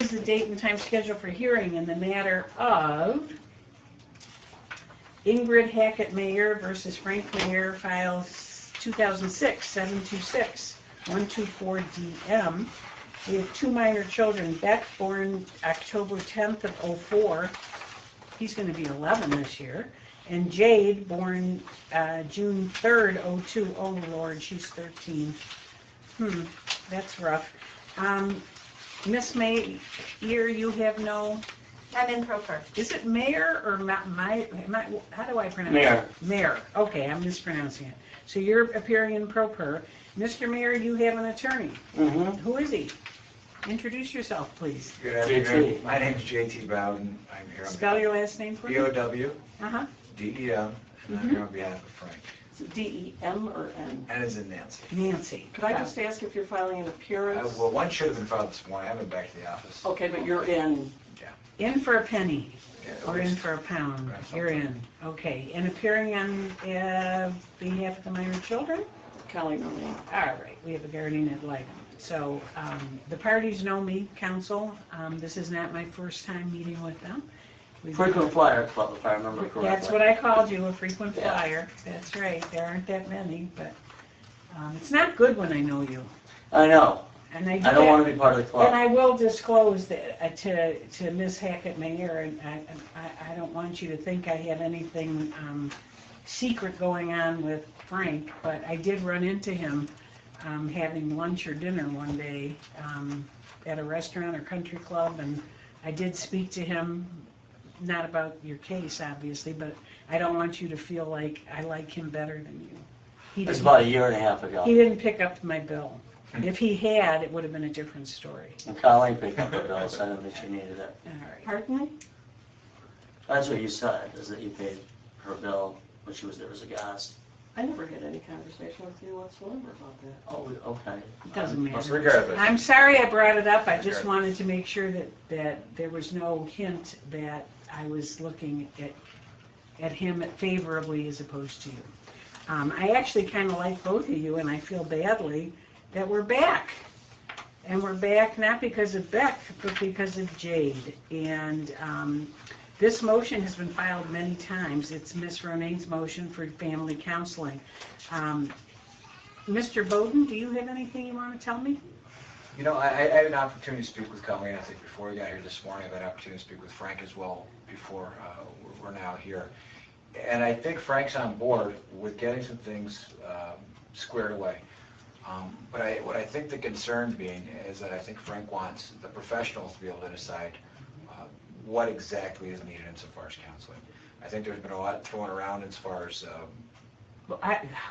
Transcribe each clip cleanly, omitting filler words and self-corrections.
is the date and time scheduled for hearing in the matter of Ingrid Hackett Mayer versus Frank Mayer, files 2006-726-124 DM. We have 2 minor children, Beck, born October 10th of 04. He's going to be 11 this year. And Jade, born June 3rd, 02. Oh, Lord, she's 13. That's rough. Miss Mayer, you have no... I'm in pro per. Is it Mayer or how do I pronounce Mayer. it? Mayer. Okay, I'm mispronouncing it. So you're appearing in pro per. Mr. Mayer, you have an attorney. Mm-hmm. Who is he? Introduce yourself, please. Good afternoon. My name is J.T. Bowden. I'm here on Spell your last name for me. B-O-W-D-E-M, and I'm here on behalf of Frank. Is it D-E-M or N? N is in Nancy. Nancy. Could I just ask if you're filing an appearance? Well, one should have been filed this morning. I haven't been back to the office. Okay, but you're in. In for a penny, Yeah, or in for a pound. You're in. Okay. And appearing on behalf of the minor children? Colleen Ronayne. All right. We have a guardian ad litem. So the parties know me, counsel. This is not my first time meeting with them. Frequent flyer club, if I remember correctly. That's what I called you, a frequent flyer. That's right. There aren't that many, but it's not good when I know you. I know. And I don't want to be part of the club. And I will disclose that to Miss Hackett Mayer, and I don't want you to think I have anything secret going on with Frank, but I did run into him having lunch or dinner one day at a restaurant or country club, and I did speak to him, not about your case, obviously, but I don't want you to feel like I like him better than you. It was about a year and a half ago. He didn't pick up my bill. If he had, it would have been a different story. And Colleen picked up the bill, so I know that you needed it. All right. Pardon me? That's what you said, is that you paid her bill when she was there as a guest. I never had any conversation with you whatsoever about that. Oh, okay. It doesn't matter. Regardless. I'm sorry I brought it up. I just wanted to make sure that there was no hint that I was looking at him favorably as opposed to you. I actually kind of like both of you, and I feel badly that we're back. And we're back not because of Beck, but because of Jade. And this motion has been filed many times. It's Ms. Ronayne's motion for family counseling. Mr. Bowden, do you have anything you want to tell me? You know, I had an opportunity to speak with Colleen, I think, before we got here this morning. I've had an opportunity to speak with Frank as well before we're now here. And I think Frank's on board with getting some things squared away. But what I think the concern being is that I think Frank wants the professionals to be able to decide what exactly is needed insofar as counseling. I think there's been a lot thrown around as far as...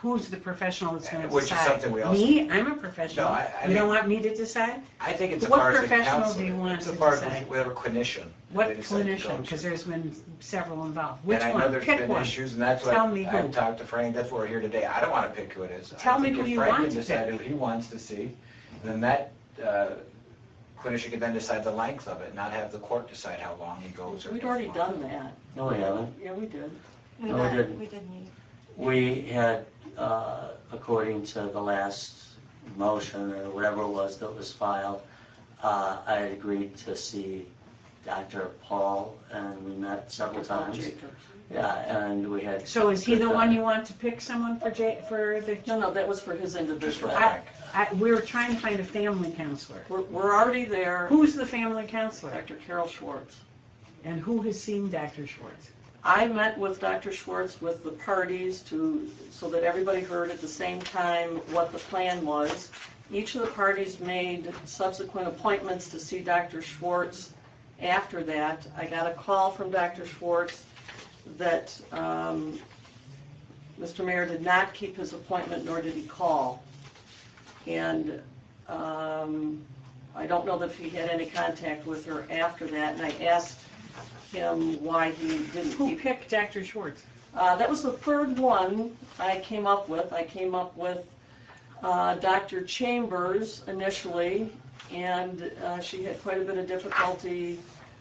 who's the professional that's going to decide? Which is something we also... Me? I'm a professional. No, you don't want me to decide? I think it's as What far as the professional counseling. do you want to Insofar decide? as whatever clinician. What they decide to go clinician? to. Because there's been several involved. Which And I know one? there's Pick been one. issues, and that's Tell what me who. I've talked to Frank. That's why we're here today. I don't want to pick who it is. Tell me who you want to If Frank can decide pick. who he wants to see, then that clinician can then decide the length of it, not have the court decide how long he goes. We'd already done that. No, we haven't. Yeah, we did. No, we didn't. We did meet. We had, according to the last motion or whatever it was that was filed, I had agreed to see Dr. Paul, and we met several times. Yeah, and we had... So is he the one you want to pick someone for the... No, that was for his individual. We were trying to find a family counselor. We're already there. Who's the family counselor? Dr. Carol Schwartz. And who has seen Dr. Schwartz? I met with Dr. Schwartz with the parties so that everybody heard at the same time what the plan was. Each of the parties made subsequent appointments to see Dr. Schwartz after that. I got a call from Dr. Schwartz that Mr. Mayer did not keep his appointment, nor did he call. And I don't know that if he had any contact with her after that, and I asked him why he didn't Who keep... picked Dr. Schwartz? That was the third one I came up with. I came up with Dr. Chambers initially, and she had quite a bit of difficulty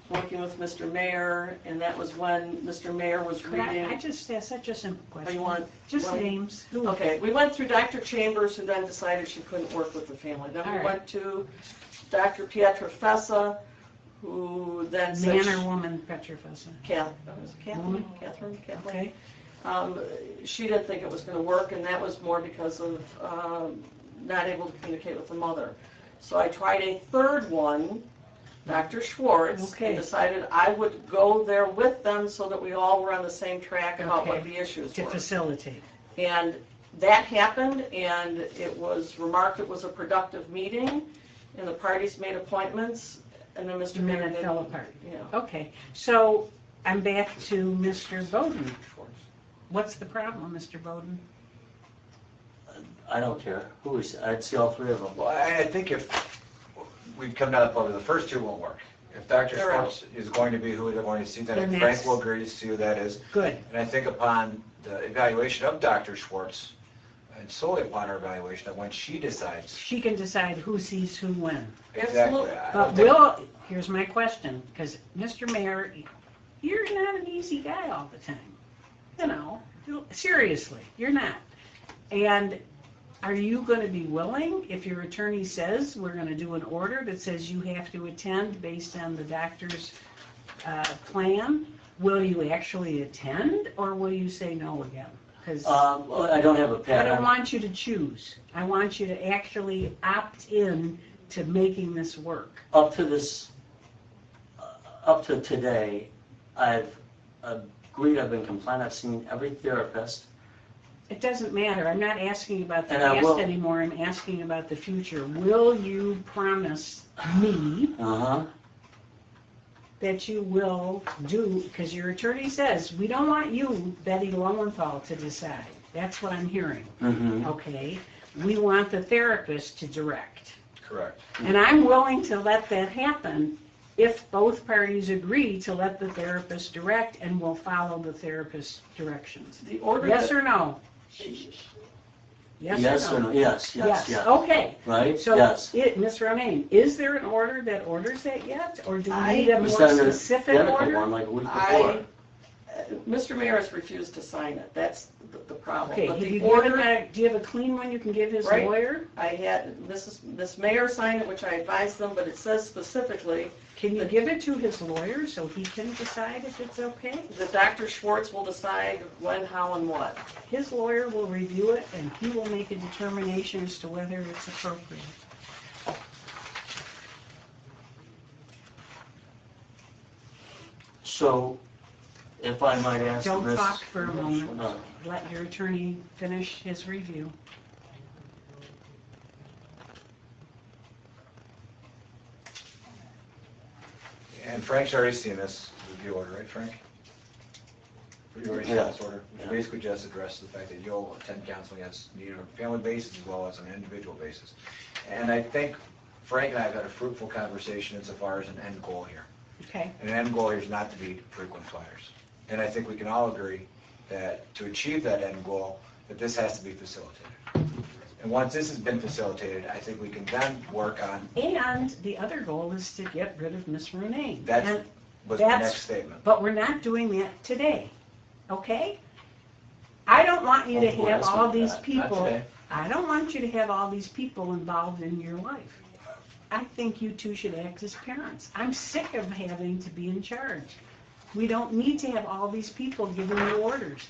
working with Mr. Mayer, and that was when Mr. Mayer was reading... I just asked such a simple question. You want... Just well, names. Who? Okay, we went through Dr. Chambers, who then decided she couldn't work with the family. Then we went to Dr. Pietrafessa, who then said... Man or woman, Petrofessa? Catherine? Kathleen? Okay. She didn't think it was going to work, and that was more because of not able to communicate with the mother. So I tried a third one, Dr. Schwartz, Okay. and decided I would go there with them so that we all were on the same track about what the issues To were. facilitate. And that happened, and it was remarked it was a productive meeting, and the parties made appointments, and then Mr. And then Mayor it did. fell apart. Yeah. Okay, so I'm back to Mr. Bowden. What's the problem, Mr. Bowden? I don't care. Who is, I'd see all three of them. Well, I think if we've come down to the point where the first two won't work. If Dr. They're out. Schwartz is going to be who they're going to see, then Then Frank that's- will agree to see who that is. Good. And I think upon the evaluation of Dr. Schwartz, and solely upon her evaluation, that when she decides. She can decide who sees who when. Exactly. Absolutely. I But don't think- will, here's my question, because Mr. Mayor, you're not an easy guy all the time. You know, seriously, you're not. And are you going to be willing, if your attorney says we're going to do an order that says you have to attend based on the doctor's plan, will you actually attend, or will you say no again? Because Well, I don't have a I pattern. don't want you to choose. I want you to actually opt in to making this work. Up to today, I've agreed, I've been compliant, I've seen every therapist. It doesn't matter. I'm not asking about the And I past will- anymore. I'm asking about the future. Will you promise me Uh-huh. that you will do, because your attorney says, we don't want you, Betty Lowenthal, to decide. That's what I'm hearing, Mm-hmm. okay? We want the therapist to direct. Correct. And I'm willing to let that happen if both parties agree to let the therapist direct and will follow the therapist's directions. The order Yes that- or no? Yes or no? Yes, yes, yes. Okay. Right? So, Yes. Ms. Ronayne, is there an order that orders that yet? Or do we I- need a We more sent an specific identical order? one like a week before. Mr. Mayor has refused to sign it. That's the problem. Okay, But have the you order, given do you have a clean one you can give his Right. lawyer? I had, Ms. Mayor signed it, which I advised them, but it says specifically Can you give it to his lawyer so he can decide if it's okay? that Dr. Schwartz will decide when, how, and what. His lawyer will review it and he will make a determination as to whether it's appropriate. So, if I might ask Don't Ms. talk for a moment. No. Let your attorney finish his review. And Frank's already seen this review order, right, Frank? You've already seen this order, which Yeah. basically just addresses the fact that you'll attend counseling as needed on a family basis as well as on an individual basis. And I think Frank and I have had a fruitful conversation insofar as an end goal here. Okay? And an end goal here is not to be frequent flyers. And I think we can all agree that to achieve that end goal, that this has to be facilitated. And once this has been facilitated, I think we can then work on, And the other goal is to get rid of Ms. Ronayne. that And- was the that's- next statement. But we're not doing that today, okay? I don't want you to Oh, boy, have that's all not these bad. Not people, today. I don't want you to have all these people involved in your life. I think you two should act as parents. I'm sick of having to be in charge. We don't need to have all these people giving you orders.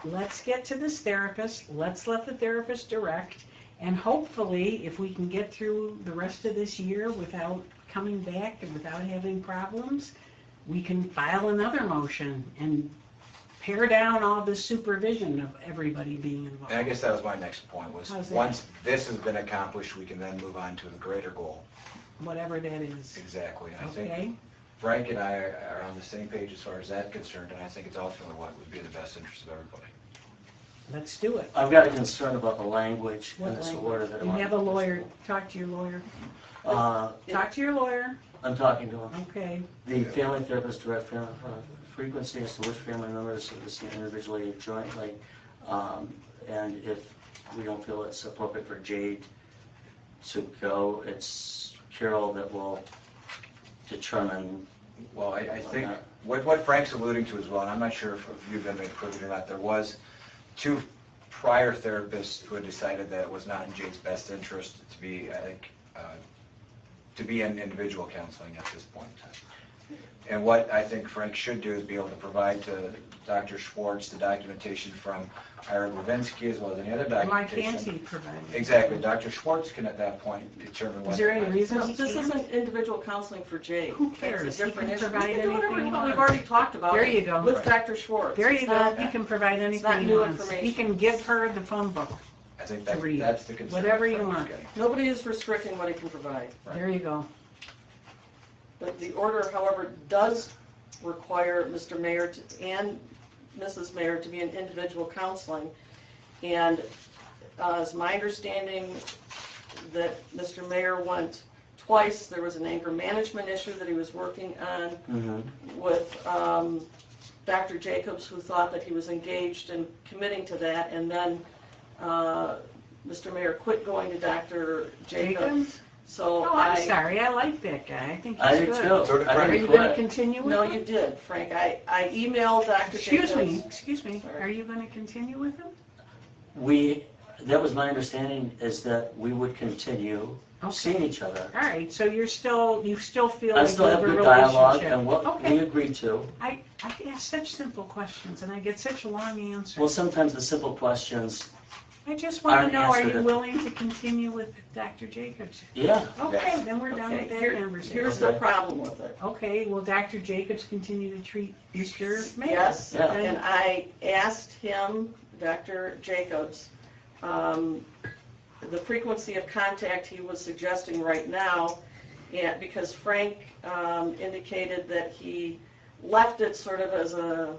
Let's get to this therapist, let's let the therapist direct, and hopefully, if we can get through the rest of this year without coming back and without having problems, we can file another motion and pare down all the supervision of everybody being involved. And I guess that was my next point, was How's that? once this has been accomplished, we can then move on to the greater goal. Whatever that is, Exactly. And I think okay? Frank and I are on the same page as far as that's concerned, and I think it's ultimately what would be in the best interest of everybody. Let's do it. I've got a concern about the language in What this language? order that I You want. have a lawyer, talk to your lawyer. Uh, Talk to your lawyer, I'm talking to him. okay? The family therapist direct frequency as to which family members is seen individually or jointly. And if we don't feel it's appropriate for Jade to go, it's Carol that will determine. Well, I think what Frank's alluding to as well, and I'm not sure if you've been made privy or not, there was two prior therapists who had decided that it was not in Jade's best interest to be, I think, to be in individual counseling at this point in time. And what I think Frank should do is be able to provide to Dr. Schwartz the documentation from Ira Levinsky as well as any other Why documentation. can't he provide it? Exactly. Dr. Schwartz can at that point determine what. Is there any reason No, he this can't? isn't individual counseling for Jake. Who That's cares? a He different can issue. provide He can do whatever anything he he wants. We've wants. already talked about There it you go. with Right. Dr. Schwartz. There It's you go, not- he can provide not anything he new wants. He information. can give her the phone book. I think to read. that's the concern. Whatever you Frank's want. getting. Nobody is restricting what he can provide. Right. There you go. But the order, however, does require Mr. Mayor and Mrs. Mayor to be in individual counseling. And it's my understanding that Mr. Mayor went twice. There was an anger management issue that he was working on with Dr. Jacobs, who thought that he was engaged in committing to that. And then Mr. Mayor quit going to Dr. Jacobs. So Oh, I'm sorry, I like that guy, I think I he's do good. too. So did I Are didn't you gonna quit. continue with No, him? you did, Frank. I emailed Dr. Jacobs. Excuse me, Sorry. are you gonna continue with him? That was my understanding, is that we would continue seeing each other. All right, so you still feel I like still you have have a good dialogue, relationship. and what we Okay, agreed to. I ask such simple questions and I get such long answers. Well, sometimes the simple questions, I just wanna aren't know, are answered you at- willing to continue with Dr. Jacobs? yeah. Okay, then we're done Okay, with that here's conversation. the problem with it. Okay, will Dr. Jacobs continue to treat Mr. Mayor? Yes, Yeah. and I asked him, Dr. Jacobs, the frequency of contact he was suggesting right now, and because Frank indicated that he left it sort of as a,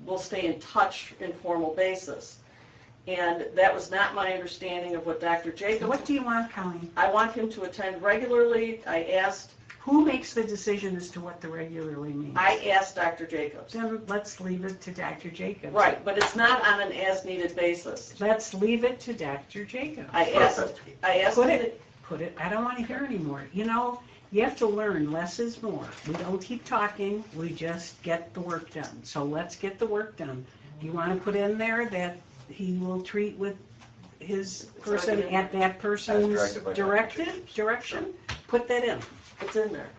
we'll stay in touch informal basis. And that was not my understanding of what Dr. Jacobs. What do you want, Colleen? I want him to attend regularly. Who makes the decision as to what the regularly means? I asked Dr. Jacobs. Then let's leave it to Dr. Jacobs. Right, but it's not on an as-needed basis. Let's leave it to Dr. Jacobs. I asked Put him it, I don't want to hear anymore. You know, you have to learn, less is more. We don't keep talking, we just get the work done. So let's get the work done. Do you want to put in there that he will treat with his person at that person's directed by Dr. Jacobs. direction? Put that in. it's in there.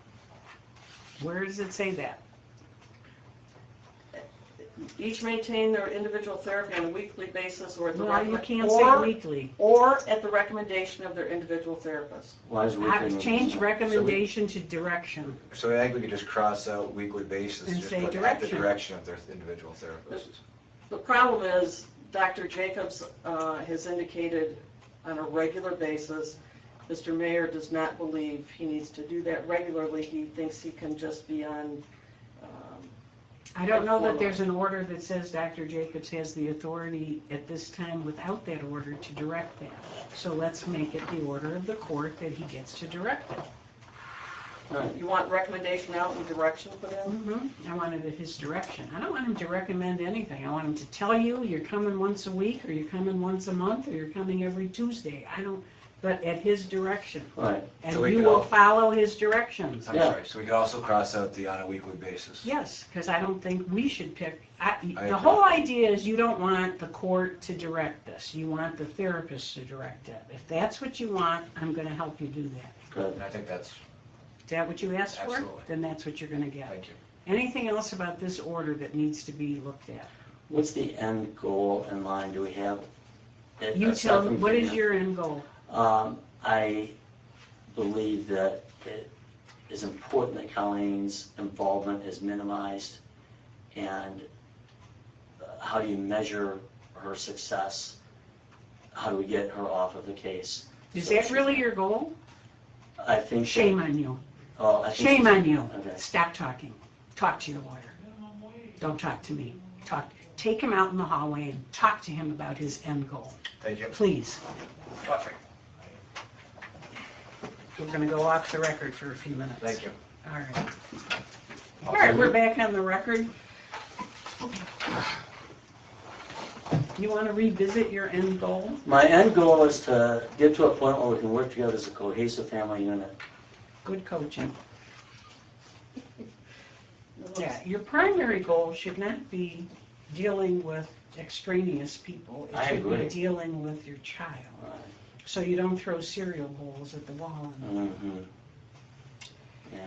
Where does it say that? Each maintain their individual therapy on a weekly basis or at the Well, you can't say or, weekly. or at the recommendation of their individual therapist. Why is we I've changed recommendation to direction. So I think we could just cross out weekly basis, And just say put at the direction. direction of their individual therapists. The problem is, Dr. Jacobs has indicated on a regular basis, Mr. Mayor does not believe he needs to do that regularly. He thinks he can just be on, I don't know that there's an order that says Dr. Jacobs has the authority at this time without that order to direct that. So let's make it the order of the court that he gets to direct it. you want recommendation out and direction put in? I want it at his direction. I don't want him to recommend anything. I want him to tell you, you're coming once a week, or you're coming once a month, or you're coming every Tuesday. But at his direction. Right. And So we you could will all- follow his directions. I'm Yeah. sorry, so we could also cross out the on a weekly basis. Yes, because I don't think we should pick, the agree. whole idea is you don't want the court to direct this. You want the therapist to direct it. If that's what you want, I'm going to help you do that. Good. And I think that's, Is that what you asked for? Absolutely. Then that's what you're going to get. thank you. Anything else about this order that needs to be looked at? What's the end goal in mind? Do we have? You tell me, what is your end goal? I believe that it is important that Colleen's involvement is minimized, and how do you measure her success? How do we get her off of the case? Is that really your goal? I think. Shame on you. Well, I think Shame on you. Okay. Stop talking. Talk to your lawyer. Don't talk to me. Take him out in the hallway and talk to him about his end goal. Thank you. Please. Perfect. We're going to go off the record for a few minutes. Thank you. All right. All right, we're back on the record. You want to revisit your end goal? My end goal is to get to a point where we can work together as a cohesive family unit. Good coaching. Yeah, your primary goal should not be dealing with extraneous people. I It should agree. be dealing with your child. So you don't throw cereal bowls at the wall. Mm-hmm. Yeah.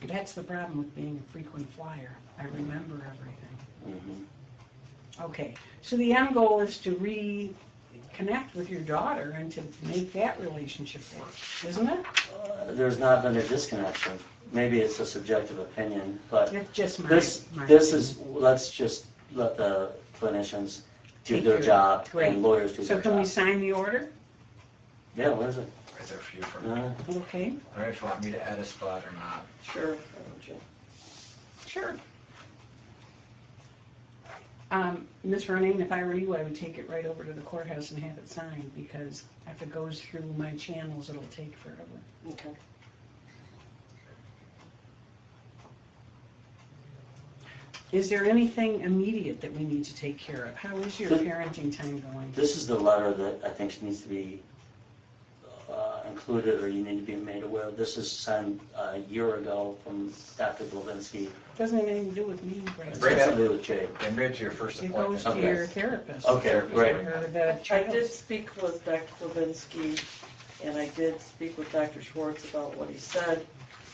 That's the problem with being a frequent flyer. I remember everything. Mhm. Okay, so the end goal is to reconnect with your daughter and to make that relationship work, isn't it? There's not been a disconnection. Maybe it's a subjective opinion, but That's just my this is, let's just let the clinicians do Take their care. job Great. and lawyers do So their can we job. sign the order? Yeah, what is it? Right there for you for me. Okay, I don't know if you want me to add a spot or not. Sure. why don't you? sure. Ms. Ronayne, if I were you, I would take it right over to the courthouse and have it signed, because if it goes through my channels, it'll take forever. Okay. Is there anything immediate that we need to take care of? How is your parenting time going? This is the letter that I think needs to be included, or you need to be made aware of. This is sent a year ago from Dr. Glavinsky. Doesn't have anything to do with me, Greg. It's Bring got that- to do with Jade. And made to your first It appointment. goes to Okay. your therapist. Okay, great. Or the I child. did speak with Dr. Levinsky, and I did speak with Dr. Schwartz about what he said.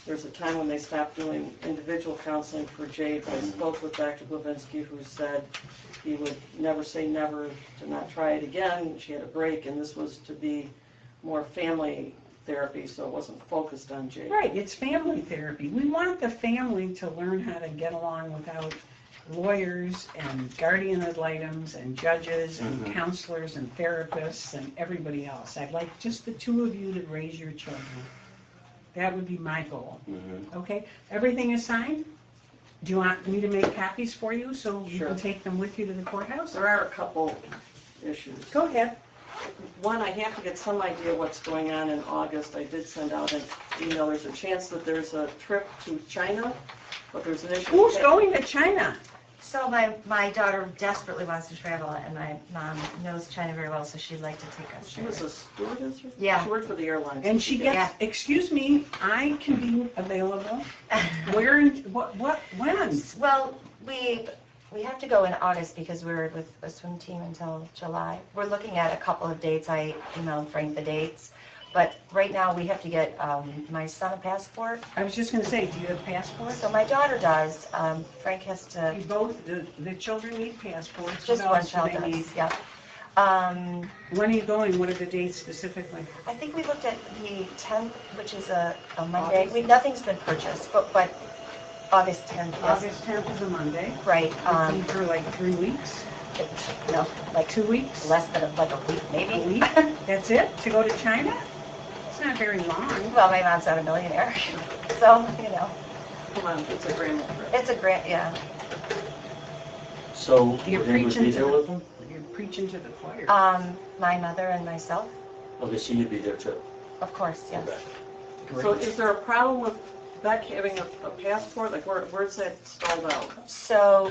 There's a time when they stopped doing individual counseling for Jade, but I spoke with Dr. Levinsky, who said he would never say never to not try it again. She had a break, and this was to be more family therapy, so it wasn't focused on Jade. Right, it's family therapy. We want the family to learn how to get along without lawyers and guardian ad litems and judges and Mhm. counselors and therapists and everybody else. I'd like just the two of you to raise your children. That would be my goal. Mhm. Okay, everything is signed? Do you want me to make copies for you so you Sure. can take them with you to the courthouse? There are a couple issues. Go ahead. One, I have to get some idea what's going on in August. I did send out an email. There's a chance that there's a trip to China, but there's an issue. Who's going to China? So my daughter desperately wants to travel, and my mom knows China very well, so she'd like to take us She there. was a stewardess? Or- Yeah. She worked for the airlines. And she Yeah. gets, excuse me, I can be available. Where, when? Well, we have to go in August because we're with a swim team until July. We're looking at a couple of dates. I emailed Frank the dates. But right now, we have to get my son a passport. I was just gonna say, do you have passports? So my daughter does. Frank has to, You both, the children need passports. just What one else do child they need? does, yeah. When are you going? What are the dates specifically? I think we looked at the 10th, which is a Monday. Nothing's been purchased, but August 10th, yes. August 10th is a Monday. Right, For like 3 weeks, no, like 2 weeks, less than like a week, maybe. a week? That's it? To go to China? It's not very long. Well, my mom's not a millionaire, so, Come on, it's a grand trip. it's a grant, yeah. So, You're Ingrid would preaching be to there with them? You're preaching to the choir. My mother and myself, Okay, so you'd be there too? of course, yes. Okay. So is there a problem with Beck having a passport? Like, where's that stalled out? So,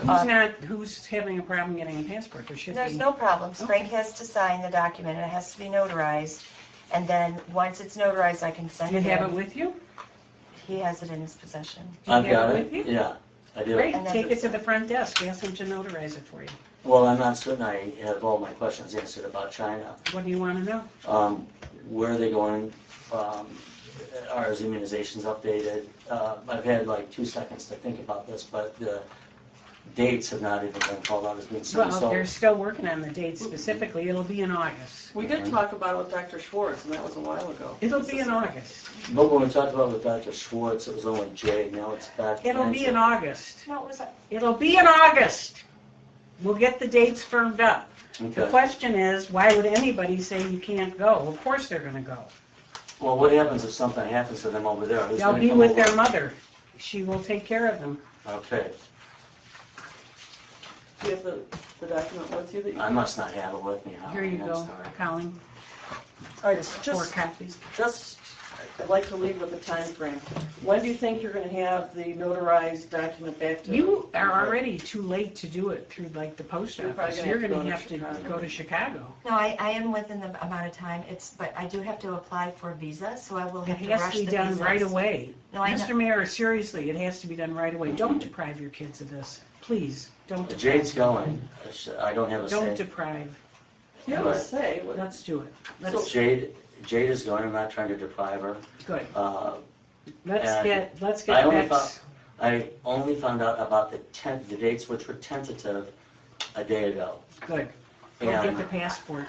Who's having a problem getting a passport? There should be. there's no problems. Okay. Frank has to sign the document, and it has to be notarized. And then, once it's notarized, I can send Do you it have it in. with you? He has it in his possession. Do you I've have got it it, with you? yeah, I do. Great, And then take the- it to the front desk, ask them to notarize it for you. Well, I'm not certain I have all my questions answered about China. What do you want to know? Where are they going? Are his immunizations updated? I've had like 2 seconds to think about this, but the dates have not even been called out as being certain. Well, So they're still working on the date specifically. It'll be in August. We did talk about it with Dr. Schwartz, and that was a while ago. It'll be in August. But when we talked about with Dr. Schwartz, it was only Jay, now it's back. It'll be in August. No, it was, It'll be in August. We'll get the dates firmed up. The Okay. question is, why would anybody say you can't go? Of course they're gonna go. Well, what happens if something happens to them over there? Who's They'll gonna be come with over? their mother. She will take care of them. Okay, Do you have the document with you that you? I must not have it with me. Here you I'm go, sorry. Colleen. All right, 4 just, copies. I'd like to leave with a time frame. When do you think you're gonna have the notarized document back to? You are already too late to do it through like the post You're probably office. gonna You're have to gonna go to have to Chicago. go to Chicago. no, I am within the amount of time. But I do have to apply for a visa, so I will It have to has rush to be the done visas. right away. No, I know. Mr. Mayor, seriously, it has to be done right away. Don't deprive your kids of this. Please, don't deprive. Jade's going. I don't have a Don't say. deprive. You have a say. What- Let's do it. So Jade is going, I'm not trying to deprive her. Good. let's And get I only Bex. I only found out about the dates which were tentative a day ago. Good. Go get And the passport.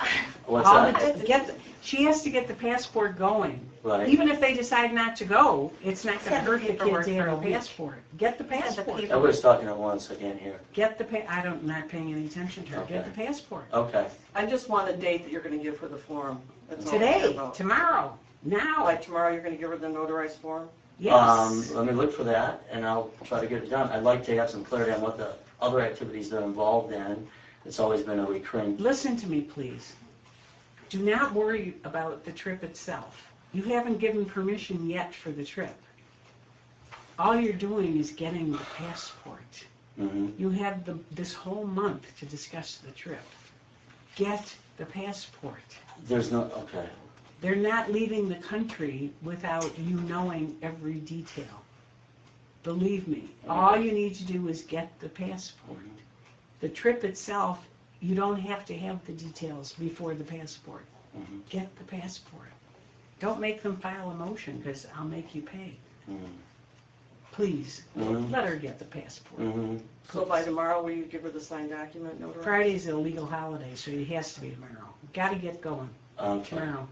what's All that? she has to get the passport going. Right. Even if they decide not to go, it's not gonna Send the hurt the paperwork kids to have for a a week. passport. Get the Send the passport. paperwork. Everybody's talking at once, I can't hear. Get the I'm not paying any attention to her. Get the passport. Okay. I just want a date that you're gonna give her the form. That's all I care Today, about. tomorrow, now, Like tomorrow, you're gonna give her the notarized form? yes. Let me look for that, and I'll try to get it done. I'd like to have some clarity on what the other activities they're involved in. It's always been a recurring. Listen to me, please. Do not worry about the trip itself. You haven't given permission yet for the trip. All you're doing is getting the passport. Mhm. You have this whole month to discuss the trip. Get the passport. There's no, okay. They're not leaving the country without you knowing every detail. Believe me, all you need to do is get the passport. The trip itself, you don't have to have the details before the passport. Mhm. Get the passport. Don't make them file a motion, because I'll make you pay. Mhm. Please, Mhm. let her get the passport. Mhm. So by tomorrow, will you give her the signed document notarized? Friday's a legal holiday, so it has to be tomorrow. Gotta get going Okay. tomorrow.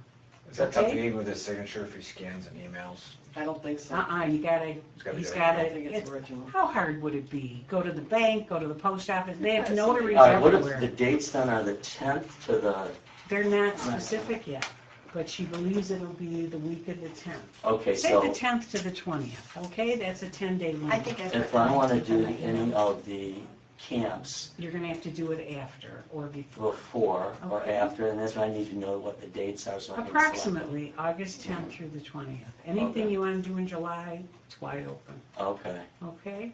Is that tough to Okay. even with his signature if he scans and emails? I don't think so. You gotta, It's gotta be he's done. I gotta, don't think it's original. how hard would it be? Go to the bank, go to the post office, they have notaries All right, what if the everywhere. dates then are the 10th to the, They're not specific yet, but she believes it'll be the week of the 10th. okay, Say so the 10th to the 20th, okay? That's a 10-day limit. I think I if I want to do any of the camps You're gonna have to do it after or before. before or Okay. after, and that's why I need to know what the dates are so I can select. Approximately August 10th through the 20th. Anything Okay. you wanna do in July, it's wide open, Okay. okay?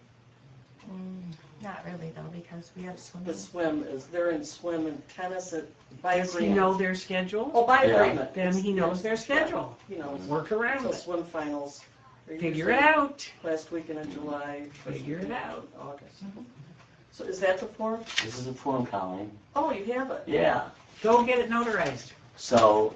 Not really though, because we have The swimming. swim is, they're in swim and tennis by Does he agreement. know their schedule? Oh, by Yeah. agreement. Then he knows their schedule. He knows. Work around So it. swim finals. are Figure usually it out. Last weekend in July. first Figure it weekend in out. August. So is that the form? This is a form, Colleen. Oh, you have it? Yeah. Go get it notarized. So,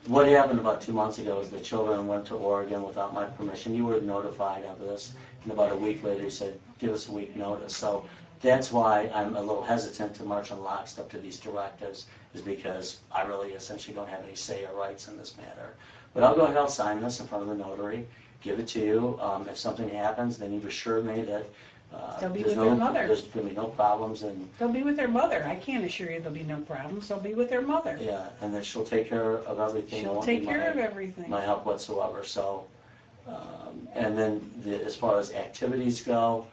what happened about 2 months ago is the children went to Oregon without my permission. You were notified of this, and about a week later, you said, give us a week notice. So that's why I'm a little hesitant to march on lockstep to these directives, is because I really essentially don't have any say or rights in this matter. But I'll go ahead, I'll sign this in front of the notary, give it to you. If something happens, then you've assured me that They'll be there's with their no, mother. there's going to be no problems, and They'll be with their mother. I can't assure you there'll be no problems. They'll be with their mother. yeah, and that she'll take care of everything. There She'll won't be take care of my- everything. my help whatsoever, so, and then as far as activities go,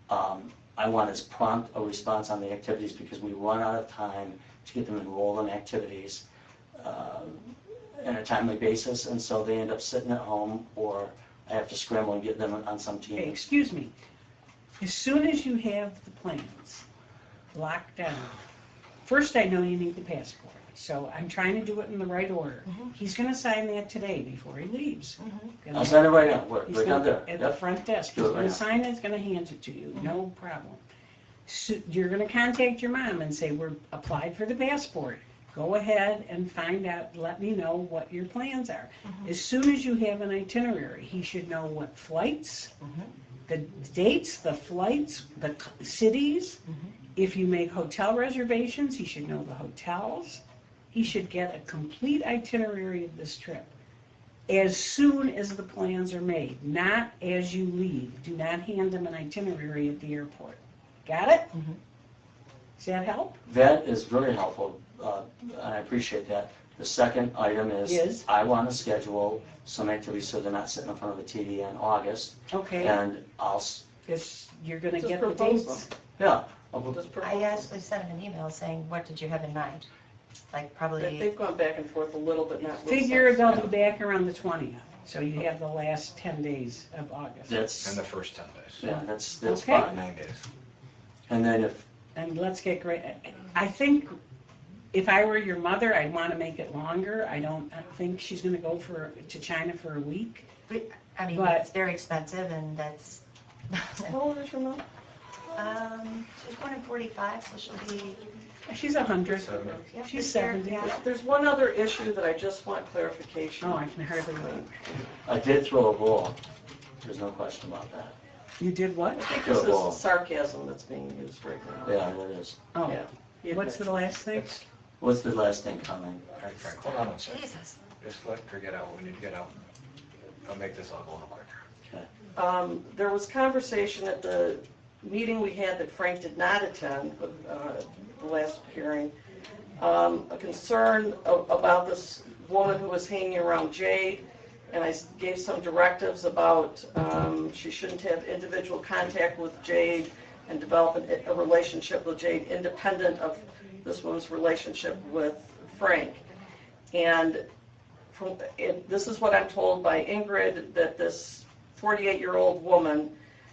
I want as prompt a response on the activities because we run out of time to get them enrolled in activities on a timely basis, and so they end up sitting at home, or I have to scramble and get them on some Okay, team. excuse me. As soon as you have the plans locked down, first I know you need the passport, so I'm trying to do it in the right order. He's gonna sign that today before he leaves. I'll send it right now, we're He's right down gonna, there. at the Yep. front desk, Do he's it right gonna now. sign it, he's gonna hand it to you, no problem. So you're gonna contact your mom and say, we're applied for the passport. Go ahead and find out, let me know what your plans are. As soon as you have an itinerary, he should know what flights, the dates, the flights, the cities. If you make hotel reservations, he should know the hotels. He should get a complete itinerary of this trip as soon as the plans are made, not as you leave. Do not hand him an itinerary at the airport. Got it? Does that help? That is very helpful, and I appreciate that. The second item Is? is, I want to schedule some activities so they're not sitting in front of the TV in August, Okay, and I'll, you're gonna Just get the propose dates. yeah, Just propose I them. actually sent him an email saying, what did you have in mind? Like probably, They've gone back and forth a little bit, not real Figure fast. they'll be back around the 20th, so you have the last 10 days of August. that's, And the first 10 days. yeah, that's Okay. fine. 9 days. And then if, And let's get great, I think if I were your mother, I'd want to make it longer. I think she's gonna go to China for a week. I mean, But- it's very expensive and that's, How old is your mom? she's born in 45, so she'll be She's 100. Yeah, She's this year, 70. yeah. There's one other issue that I just want clarification. Oh, I can hardly wait. I did throw a ball. There's no question about that. You did what? I think this is sarcasm that's being used right now. Yeah, it is. Oh, Yeah. what's the last thing? What's the last thing coming? All right, Frank, hold on one second. Jesus. Just let her get out what we need to get out. I'll make this all go a little quicker. There was conversation at the meeting we had that Frank did not attend, the last hearing, a concern about this woman who was hanging around Jade, and I gave some directives about she shouldn't have individual contact with Jade and develop a relationship with Jade independent of this woman's relationship with Frank. And this is what I'm told by Ingrid, that this 48-year-old woman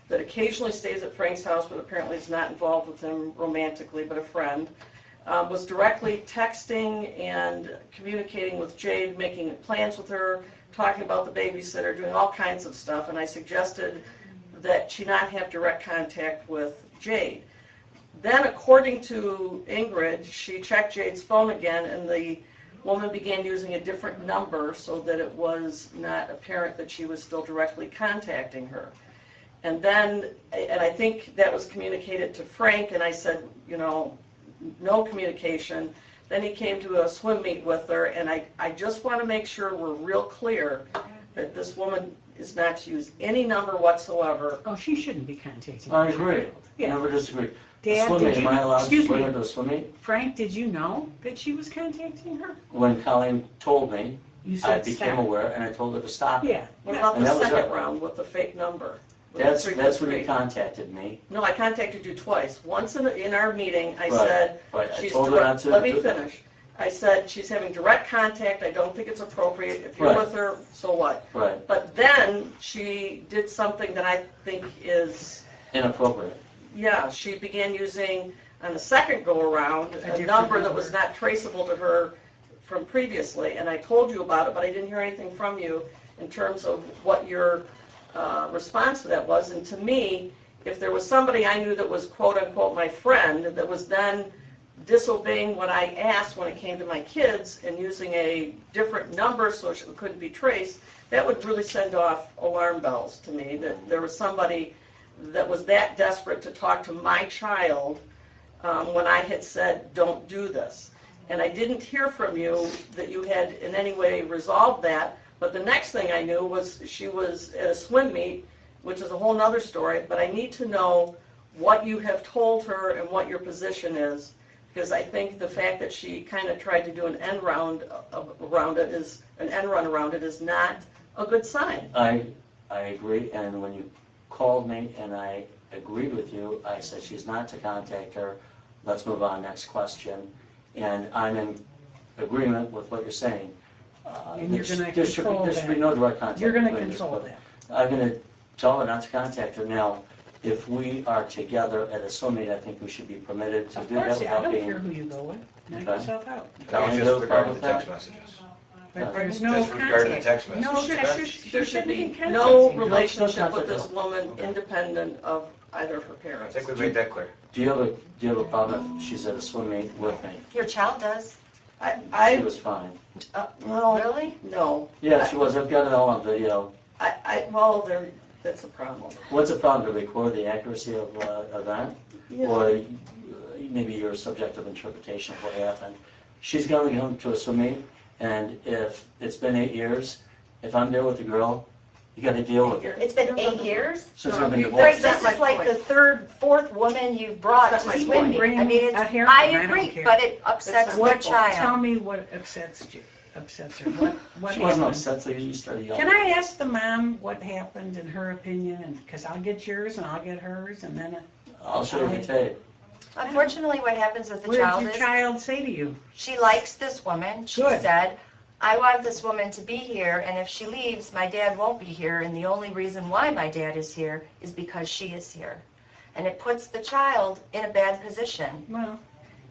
that occasionally stays at Frank's house, but apparently is not involved with him romantically, but a friend, was directly texting and communicating with Jade, making plans with her, talking about the babysitter, doing all kinds of stuff, and I suggested that she not have direct contact with Jade. Then, according to Ingrid, she checked Jade's phone again, and the woman began using a different number so that it was not apparent that she was still directly contacting her. And then, and I think that was communicated to Frank, and I said, you know, no communication. Then he came to a swim meet with her, and I just want to make sure we're real clear that this woman is not to use any number whatsoever. Oh, she shouldn't be contacting. I agree. Yeah. Never disagree. Dad, Swimming, did am I you, allowed to excuse swim me, into a swim meet? Frank, did you know that she was contacting her? When Colleen told me, You I said became stop. aware and I told her to stop it. Yeah. What about And the that was second her. round with the fake number? With That's the when you 333? contacted me. No, I contacted you twice. Once in our meeting, I Right, said, right. I she's told her not to. let me finish. I said, she's having direct contact, I don't think it's appropriate. If you're Right. with her, so what? Right, But then she did something that I think is, inappropriate. yeah, she began using, on the second go-around, a different number that was number. not traceable to her from previously. And I told you about it, but I didn't hear anything from you in terms of what your response to that was. And to me, if there was somebody I knew that was quote-unquote my friend that was then disobeying what I asked when it came to my kids and using a different number so it couldn't be traced, that would really send off alarm bells to me, that there was somebody that was that desperate to talk to my child when I had said, don't do this. And I didn't hear from you that you had in any way resolved that, but the next thing I knew was she was at a swim meet, which is a whole nother story, but I need to know what you have told her and what your position is, because I think the fact that she kind of tried to do an end run around it is not a good sign. I agree, and when you called me and I agreed with you, I said she's not to contact her. Let's move on, next question. And I'm in agreement with what you're saying. And you're gonna There should control be that. no direct contact. You're gonna between us, control but that. I'm gonna tell her not to contact her. Now, if we are together at a swim meet, I think we should be permitted to Of do that course, yeah, I without don't care being. who you go with. Knock Okay. yourself out. That was Colleen, just you have a regarding the problem text with messages. But there's no Just regarding the contact. text messages. No, There should shouldn't be be no contacting. relationship with contact this woman independent of either of her I parents. think we made that clear. Do you have a problem if she's at a swim meet with me? Your child does. She I was fine. no, Really? no. Yeah, she was. I've got it all on video. Well, that's a problem. What's the problem, to record the accuracy of event? Yeah. Or maybe your subjective interpretation of what happened? She's going to come to a swim meet, and if it's been 8 years, if I'm there with the girl, you got to deal with it. It's been 8 years? She's going to be Frank, divorced. this That's is my like point. the third, fourth woman you've brought That's to my swim point. meet. I mean, A it's, hair- I don't agree, care. but it upsets That's the my What, fault. tell child. me what upsets her. What She wasn't happened? upset, so you started yelling. Can I ask the mom what happened in her opinion? And because I'll get yours and I'll get hers, and then I'll show you the tape. Unfortunately, what happens with the what did child your is, child say to you? she likes this woman. She Good. said, I want this woman to be here, and if she leaves, my dad won't be here, and the only reason why my dad is here is because she is here. And it puts the child in a bad position. Well,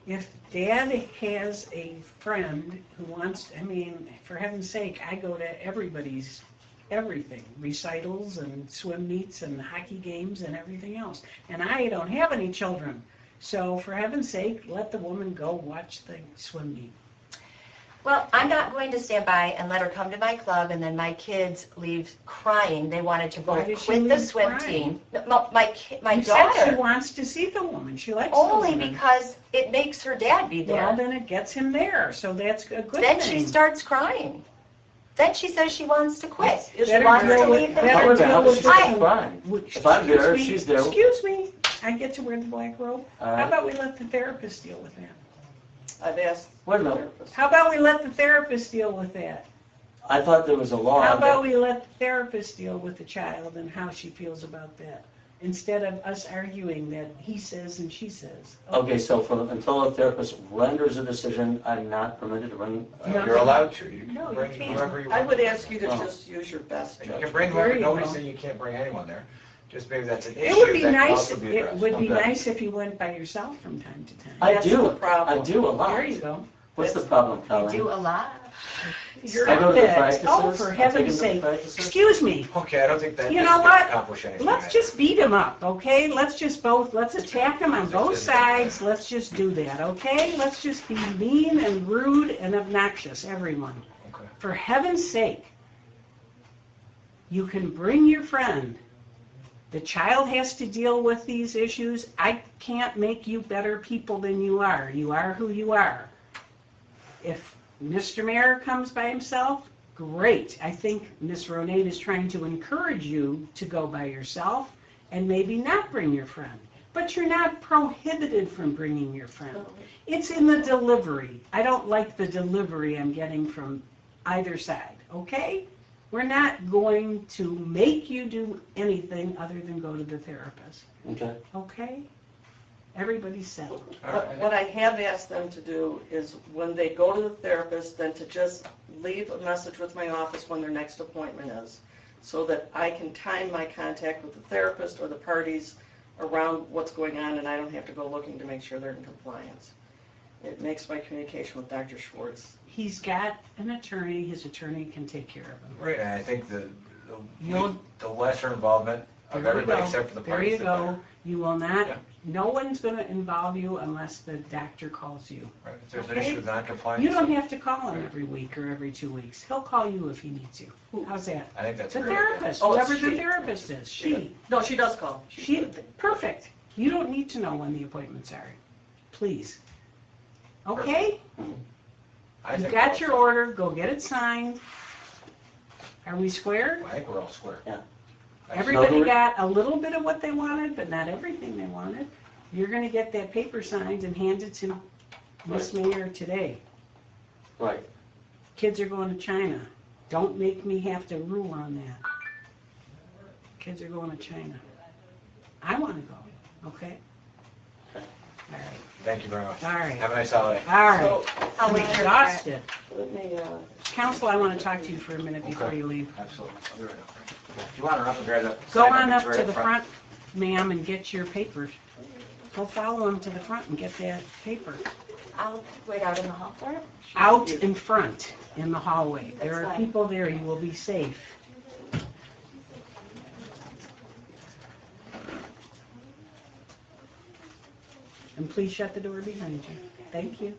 if Dad has a friend who wants, I mean, for heaven's sake, I go to everybody's everything, recitals and swim meets and hockey games and everything else. And I don't have any children. So for heaven's sake, let the woman go watch the swim meet. Well, I'm not going to stand by and let her come to my club and then my kids leave crying. They wanted to Why both did she quit the leave swim crying? team. No, my You said she daughter, wants to see the woman, she likes the only woman. because it makes her dad be Well, there. then it gets him there, so that's a good Then thing. she starts crying. Then she says she wants to quit. Is Better it wants deal to with- leave the better How church. the hell deal does she with I- stop crying? Which- If I'm there, excuse me, she's there. Excuse me, I get to wear the black robe. All How right. about we let the therapist deal with that? I've asked. Wait a minute. therapist. How about we let the therapist deal with that? I thought there was a law. How about that- we let the therapist deal with the child and how she feels about that? Instead of us arguing that he says and she says. Okay, so until a therapist renders a decision, I'm not permitted to bring. No. You're allowed to. You No, can you bring can't. whoever you I want. would ask you to Oh. just use your best You can judgment. bring There whoever, you nobody's go. saying you can't bring anyone there. Just maybe that's an It would issue be that can nice, also be it addressed. would be Okay. nice if you went by yourself from time to time. I That's do, the problem. I do a lot. There you go. What's the problem, I Colleen? do a lot. You're I go to the fit. practices. Oh, for I take heaven's them to the sake. practices. Excuse me, Okay, I don't think that You is know going what? to accomplish anything. let's just beat him up, okay? Let's attack him on both That's it. sides, let's just do that, okay? Let's just be mean and rude and obnoxious, everyone. Okay. For heaven's sake, you can bring your friend. The child has to deal with these issues. I can't make you better people than you are. You are who you are. If Mr. Mayor comes by himself, great. I think Ms. Ronayne is trying to encourage you to go by yourself and maybe not bring your friend. But you're not prohibited from bringing your friend. It's in the delivery. I don't like the delivery I'm getting from either side, okay? We're not going to make you do anything other than go to the therapist, Okay. okay? Everybody's settled. What I have asked them to do is when they go to the therapist, then to just leave a message with my office when their next appointment is, so that I can time my contact with the therapist or the parties around what's going on, and I don't have to go looking to make sure they're in compliance. It makes my communication with Dr. Schwartz. He's got an attorney, his attorney can take care of him. Right, and I think You'll- the lesser involvement of There you everybody go. except for the There parties. you the go. better. You will not, Yeah. no one's going to involve you unless the doctor calls you. Right, if there's an Okay. issue with non-compliance. You don't have to call him every week or every 2 weeks. He'll call you if he needs you. How's that? I think that's The a great idea. therapist, Oh, it's whoever the she. therapist is, she. No, she does call. Perfect. You don't need to know when the appointments are. Please. Okay? I You think got we're your all- order, go get it signed. Are we square? I think we're all square. Yeah. Everybody got a little bit of what they wanted, but not everything they wanted. You're gonna get that paper signed and handed to Miss Mayor today. Right. Kids are going to China. Don't make me have to rule on that. Kids are going to China. I wanna go, okay? All right, Thank you very much. all right, Have a nice holiday. all right. So, I'll I'm wait here. exhausted. let me, Counsel, I wanna talk to you for a minute before Okay. you leave. Absolutely. I'll be right up. If you want to run up and grab that. Go sign, on I'll up be right to the front, ma'am, and get your papers. Go follow him to the front and get that paper. I'll wait out in the hall for it. Out in front, in the hallway. There That's are fine. people there, you will be safe. And please shut the door behind you. Thank you.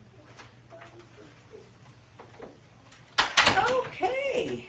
Okay.